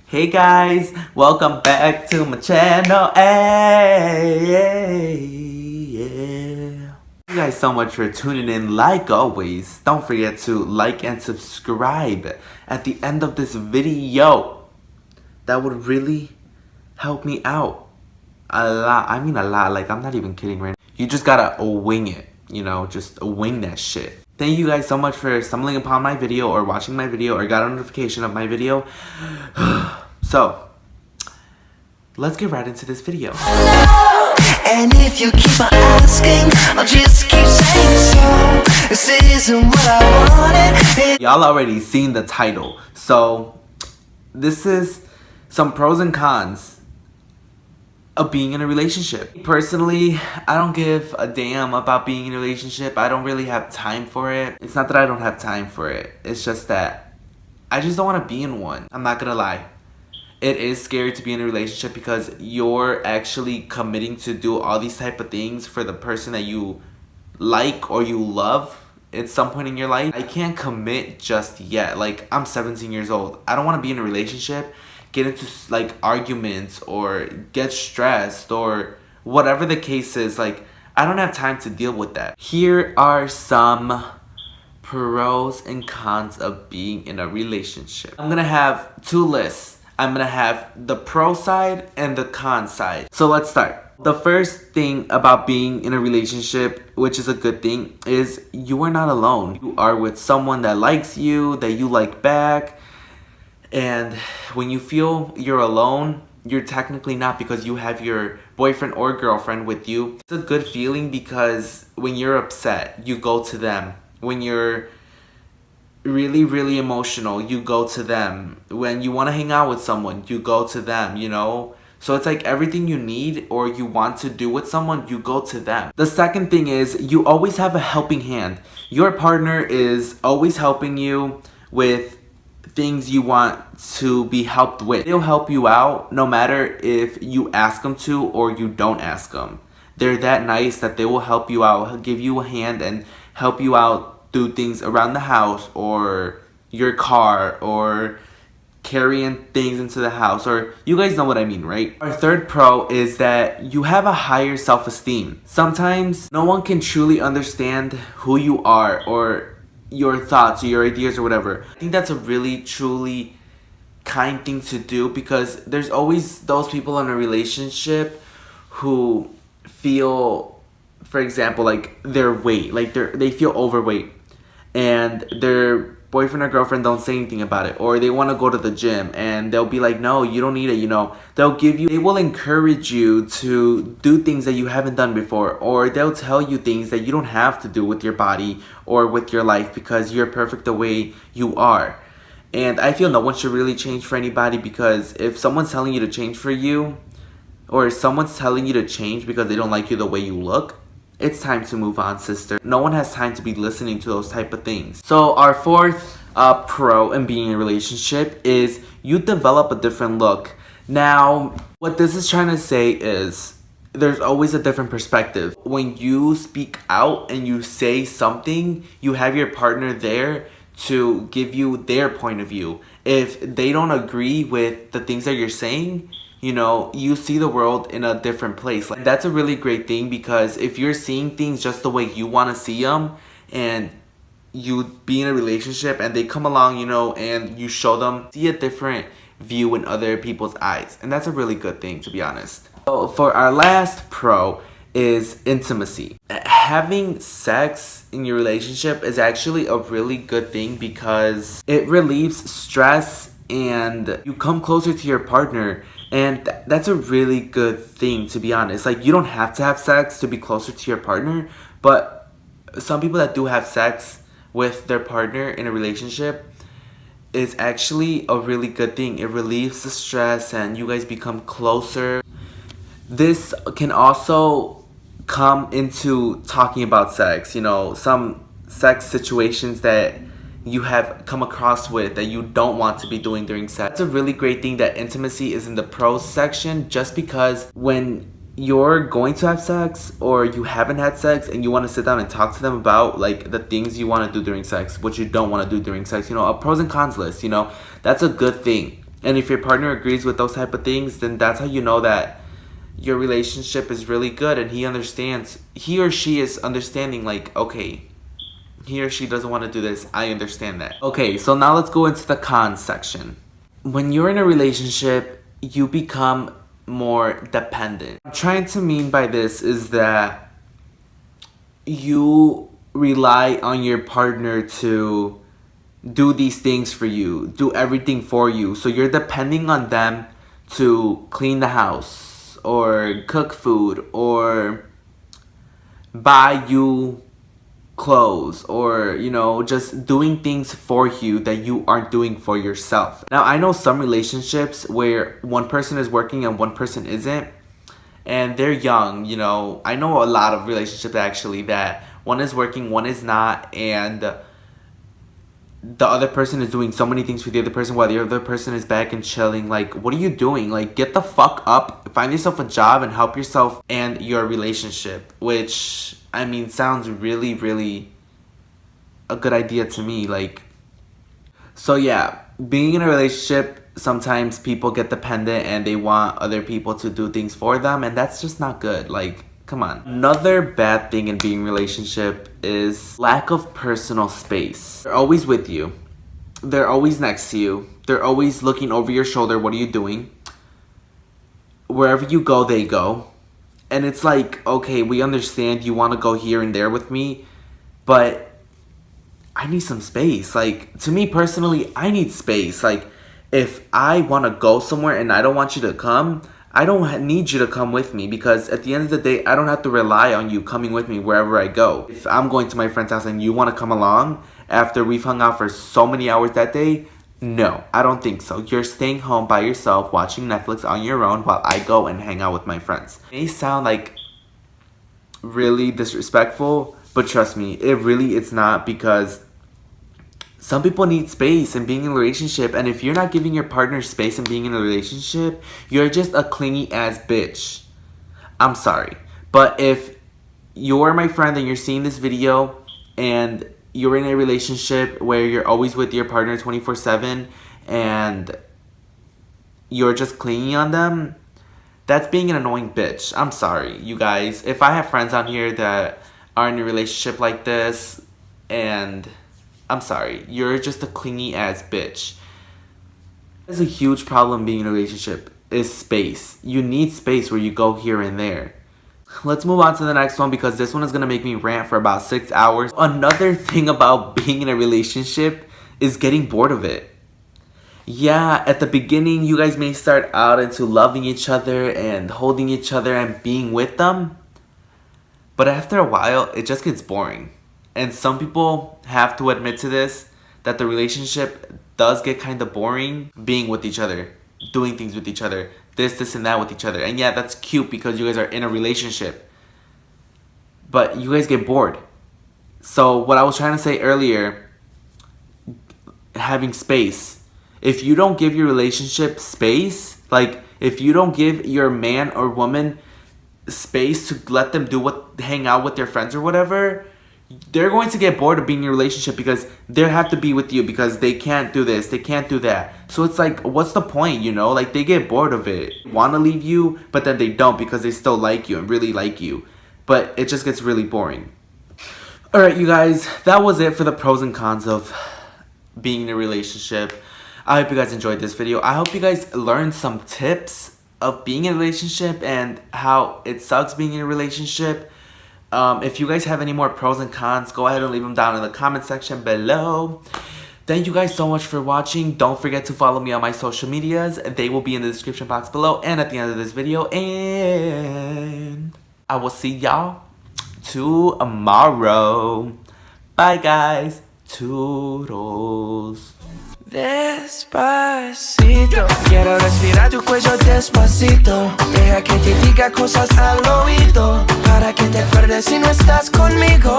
Hey guys, welcome back to my channel. Hey, yeah. Thank you guys so much for tuning in. Like always, don't forget to like and subscribe at the end of this video. That would really help me out a lot. I mean a lot, like I'm not even kidding right now. You just gotta wing it, just wing that shit. Thank you guys so much for stumbling upon my video or watching my video or got a notification of my video. So, let's get right into this video. And if you keep on asking, I'll just keep saying so. This isn't what I wanted. Y'all already seen the title. So, this is some pros and cons of being in a relationship. Personally, I don't give a damn about being in a relationship. I don't really have time for it. It's not that I don't have time for it. It's just that I just don't want to be in one. I'm not gonna lie. It is scary to be in a relationship because you're actually committing to do all these type of things for the person that you like or you love at some point in your life. I can't commit just yet. Like, I'm 17 years old. I don't want to be in a relationship, get into like arguments or get stressed or whatever the case is. Like, I don't have time to deal with that. Here are some pros and cons of being in a relationship. I'm gonna have two lists. I'm gonna have the pro side and the con side. So let's start. The first thing about being in a relationship, which is a good thing, is you are not alone. You are with someone that likes you, that you like back. And when you feel you're alone, you're technically not, because you have your boyfriend or girlfriend with you. It's a good feeling because when you're upset, you go to them. When you're really emotional, you go to them. When you want to hang out with someone, you go to them, So it's like everything you need or you want to do with someone, you go to them. The second thing is you always have a helping hand. Your partner is always helping you with things you want to be helped with. They'll help you out no matter if you ask them to or you don't ask them. They're that nice that they will help you out, give you a hand and help you out do things around the house or your car or carrying things into the house, or you guys know what I mean, right? Our third pro is that you have a higher self-esteem. Sometimes no one can truly understand who you are or your thoughts or your ideas or whatever. I think that's a really truly kind thing to do, because there's always those people in a relationship who feel, for example, like their weight, like they feel overweight and their boyfriend or girlfriend don't say anything about it, or they want to go to the gym and they'll be like, no, you don't need it, they will encourage you to do things that you haven't done before, or they'll tell you things that you don't have to do with your body or with your life because you're perfect the way you are. And I feel no one should really change for anybody, because if someone's telling you to change for you, or someone's telling you to change because they don't like you the way you look, it's time to move on, sister. No one has time to be listening to those type of things. So our fourth pro in being in a relationship is you develop a different look. Now, what this is trying to say is there's always a different perspective. When you speak out and you say something, you have your partner there to give you their point of view. If they don't agree with the things that you're saying, you see the world in a different place. Like, that's a really great thing, because if you're seeing things just the way you want to see them, and you be in a relationship and they come along, and you show them, see a different view in other people's eyes. And that's a really good thing, to be honest. So for our last pro is intimacy. Having sex in your relationship is actually a really good thing, because it relieves stress and you come closer to your partner. And that's a really good thing, to be honest. Like, you don't have to have sex to be closer to your partner, but some people that do have sex with their partner in a relationship is actually a really good thing. It relieves the stress and you guys become closer. This can also come into talking about sex, some sex situations that you have come across with that you don't want to be doing during sex. It's a really great thing that intimacy is in the pros section, just because when you're going to have sex or you haven't had sex and you want to sit down and talk to them about like the things you want to do during sex, what you don't want to do during sex, a pros and cons list, that's a good thing. And if your partner agrees with those type of things, then that's how you know that your relationship is really good and he or she is understanding, like, okay, he or she doesn't want to do this. I understand that. Okay, so now let's go into the cons section. When you're in a relationship, you become more dependent. What I'm trying to mean by this is that you rely on your partner to do these things for you, do everything for you. So you're depending on them to clean the house or cook food or buy you clothes or, you know, just doing things for you that you aren't doing for yourself. Now, I know some relationships where one person is working and one person isn't, and they're young, you know. I know a lot of relationships actually that one is working, one is not, and the other person is doing so many things for the other person while the other person is back and chilling. Like, what are you doing? Like, get the fuck up, find yourself a job, and help yourself and your relationship. Which, I mean, sounds really, really a good idea to me. Like, so yeah, being in a relationship, sometimes people get dependent and they want other people to do things for them, and that's just not good. Like, come on. Another bad thing in being in a relationship is lack of personal space. They're always with you. They're always next to you. They're always looking over your shoulder. What are you doing? Wherever you go, they go. And it's like, okay, we understand you want to go here and there with me, but I need some space. Like, to me personally, I need space. Like, if I want to go somewhere and I don't want you to come, I don't need you to come with me, because at the end of the day, I don't have to rely on you coming with me wherever I go. If I'm going to my friend's house and you want to come along after we've hung out for so many hours that day, no, I don't think so. You're staying home by yourself watching Netflix on your own while I go and hang out with my friends. It may sound like really disrespectful, but trust me, it's not, because some people need space and being in a relationship, and if you're not giving your partner space and being in a relationship, you're just a clingy ass bitch. I'm sorry. But if you're my friend and you're seeing this video and you're in a relationship where you're always with your partner 24/7 and you're just clinging on them, that's being an annoying bitch. I'm sorry, you guys. If I have friends on here that are in a relationship like this, and I'm sorry, you're just a clingy ass bitch. There's a huge problem being in a relationship is space. You need space where you go here and there. Let's move on to the next one, because this one is going to make me rant for about 6 hours. Another thing about being in a relationship is getting bored of it. Yeah, at the beginning, you guys may start out into loving each other and holding each other and being with them. But after a while, it just gets boring. And some people have to admit to this, that the relationship does get kind of boring being with each other, doing things with each other, this and that with each other. And yeah, that's cute because you guys are in a relationship, but you guys get bored. So what I was trying to say earlier, having space. If you don't give your relationship space, like if you don't give your man or woman space to let them hang out with their friends or whatever, they're going to get bored of being in a relationship, because they have to be with you because they can't do this, they can't do that. So it's like, what's the point, you know? Like, they get bored of it. Want to leave you, but then they don't because they still like you and really like you. But it just gets really boring. Alright, you guys, that was it for the pros and cons of being in a relationship. I hope you guys enjoyed this video. I hope you guys learned some tips of being in a relationship and how it sucks being in a relationship. If you guys have any more pros and cons, go ahead and leave them down in the comment section below. Thank you guys so much for watching. Don't forget to follow me on my social medias. They will be in the description box below and at the end of this video. And I will see y'all tomorrow. Bye, guys. Toodles. Despacito, quiero respirar tu cuello despacito. Deja que te diga cosas al oído, para que te acuerdes si no estás conmigo.